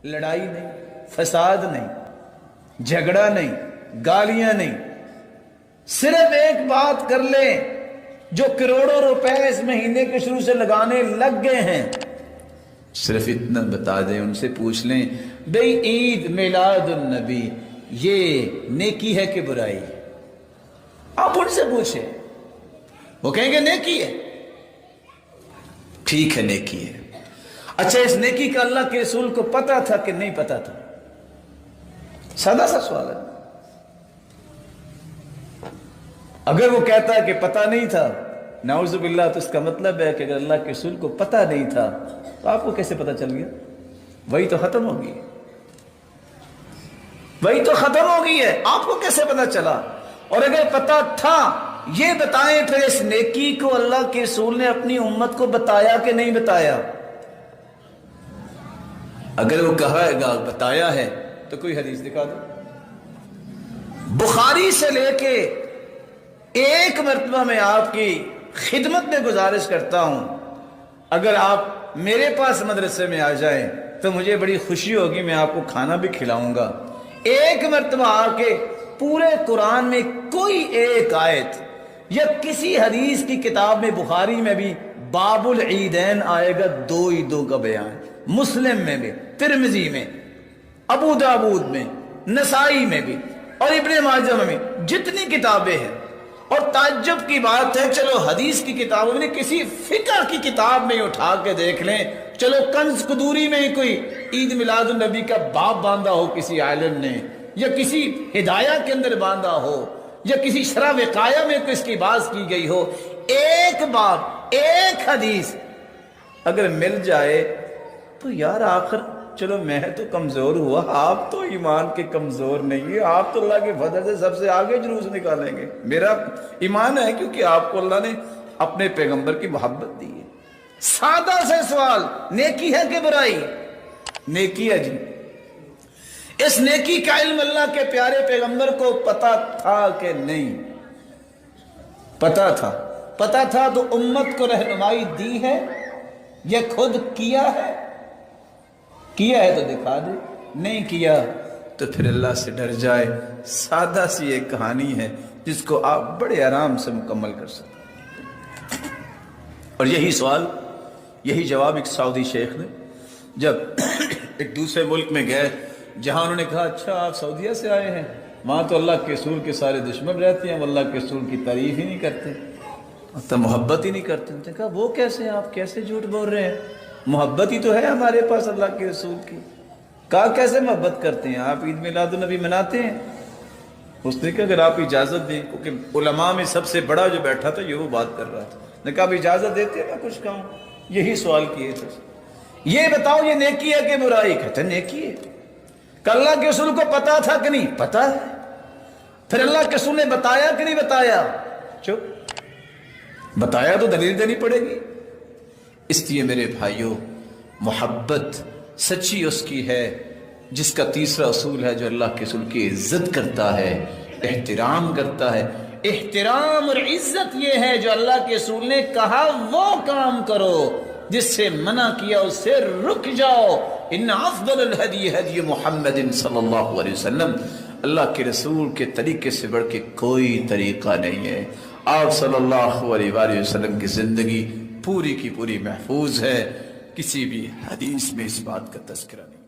لڑائی نہیں، فساد نہیں، جھگڑا نہیں، گالیاں نہیں، صرف ایک بات کر لیں جو کروڑوں روپے اس مہینے کے شروع سے لگانے لگ گئے ہیں، صرف اتنا بتا دیں، ان سے پوچھ لیں بھئی عید میلاد النبی یہ نیکی ہے کہ برائی؟ آپ ان سے پوچھیں، وہ کہیں گے نیکی ہے۔ ٹھیک ہے نیکی ہے، اچھا اس نیکی کا اللہ کے رسول کو پتا تھا کہ نہیں پتا تھا؟ سادہ سا سوال ہے۔ اگر وہ کہتا ہے کہ پتا نہیں تھا، نعوذ باللہ، تو اس کا مطلب ہے کہ اگر اللہ کے رسول کو پتا نہیں تھا تو آپ کو کیسے پتا چل گیا؟ وہی تو ختم ہو گئی، وہی تو ختم ہو گئی ہے، آپ کو کیسے پتا چلا؟ اور اگر پتا تھا، یہ بتائیں پھر اس نیکی کو اللہ کے رسول نے اپنی امت کو بتایا کہ نہیں بتایا؟ اگر وہ کہا گا بتایا ہے تو کوئی حدیث دکھا دو۔ بخاری سے لے کے ایک مرتبہ میں آپ کی خدمت میں گزارش کرتا ہوں، اگر آپ میرے پاس مدرسے میں آ جائیں تو مجھے بڑی خوشی ہوگی، میں آپ کو کھانا بھی کھلاؤں گا۔ ایک مرتبہ آ کے پورے قرآن میں کوئی ایک آیت یا کسی حدیث کی کتاب میں، بخاری میں بھی باب العیدین آئے گا، دو عیدوں کا بیان، مسلم میں بھی، ترمذی میں، ابو داود میں، نسائی میں بھی، اور ابن ماجہ میں بھی، جتنی کتابیں ہیں۔ اور تعجب کی بات ہے، چلو حدیث کی کتابوں میں، کسی فقہ کی کتاب میں اٹھا کے دیکھ لیں، چلو کنز قدوری میں کوئی عید میلاد النبی کا باب باندھا ہو کسی عالم نے، یا کسی ہدایہ کے اندر باندھا ہو، یا کسی شرح وقایہ میں اس کی بات کی گئی ہو، ایک باب، ایک حدیث اگر مل جائے تو یار آخر چلو میں تو کمزور ہوا، آپ تو ایمان کے کمزور نہیں ہیں، آپ تو اللہ کے فضل سے سب سے آگے جلوس نکالیں گے۔ میرا ایمان ہے کیونکہ آپ کو اللہ نے اپنے پیغمبر کی محبت دی ہے۔ سادہ سے سوال، نیکی ہے کہ برائی؟ نیکی ہے جی۔ اس نیکی کا علم اللہ کے پیارے پیغمبر کو پتا تھا کہ نہیں؟ پتا تھا۔ پتا تھا تو امت کو رہنمائی دی ہے یا خود کیا ہے؟ کیا ہے تو دکھا دے، نہیں کیا تو پھر اللہ سے ڈر جائے۔ سادہ سی ایک کہانی ہے جس کو آپ بڑے آرام سے مکمل کر سکتے۔ اور یہی سوال، یہی جواب ایک سعودی شیخ نے جب ایک دوسرے ملک میں گئے، جہاں انہوں نے کہا اچھا آپ سعودیہ سے آئے ہیں، وہاں تو اللہ کے رسول کے سارے دشمن رہتے ہیں، وہ اللہ کے رسول کی تعریف ہی نہیں کرتے، تو محبت ہی نہیں کرتے۔ انہوں نے کہا وہ کیسے، آپ کیسے جھوٹ بول رہے ہیں؟ محبت ہی تو ہے ہمارے پاس اللہ کے رسول کی۔ کہا کیسے محبت کرتے ہیں آپ؟ عید میلاد النبی مناتے ہیں؟ اس نے کہا اگر آپ اجازت دیں، کیونکہ علماء میں سب سے بڑا جو بیٹھا تھا یہ وہ بات کر رہا تھا، نے کہا آپ اجازت دیتے ہیں میں کچھ کہوں؟ یہی سوال کیے تھے، یہ بتاؤ یہ نیکی ہے کہ برائی؟ کہتے نیکی ہے۔ کہ اللہ کے رسول کو پتا تھا کہ نہیں؟ پتا ہے۔ پھر اللہ کے رسول نے بتایا کہ نہیں بتایا؟ چپ، بتایا تو دلیل دینی پڑے گی۔ اس لیے میرے بھائیوں، محبت سچی اس کی ہے جس کا تیسرا اصول ہے جو اللہ کے رسول کی عزت کرتا ہے، احترام کرتا ہے۔ احترام اور عزت یہ ہے جو اللہ کے رسول نے کہا وہ کام کرو، جس سے منع کیا اس سے رک جاؤ۔ ان افضل الہدی ہدی محمد صلی اللہ علیہ وسلم، اللہ کے رسول کے طریقے سے بڑھ کے کوئی طریقہ نہیں ہے۔ آپ صلی اللہ علیہ وآلہ وسلم کی زندگی پوری کی پوری محفوظ ہے، کسی بھی حدیث میں اس بات کا تذکرہ نہیں۔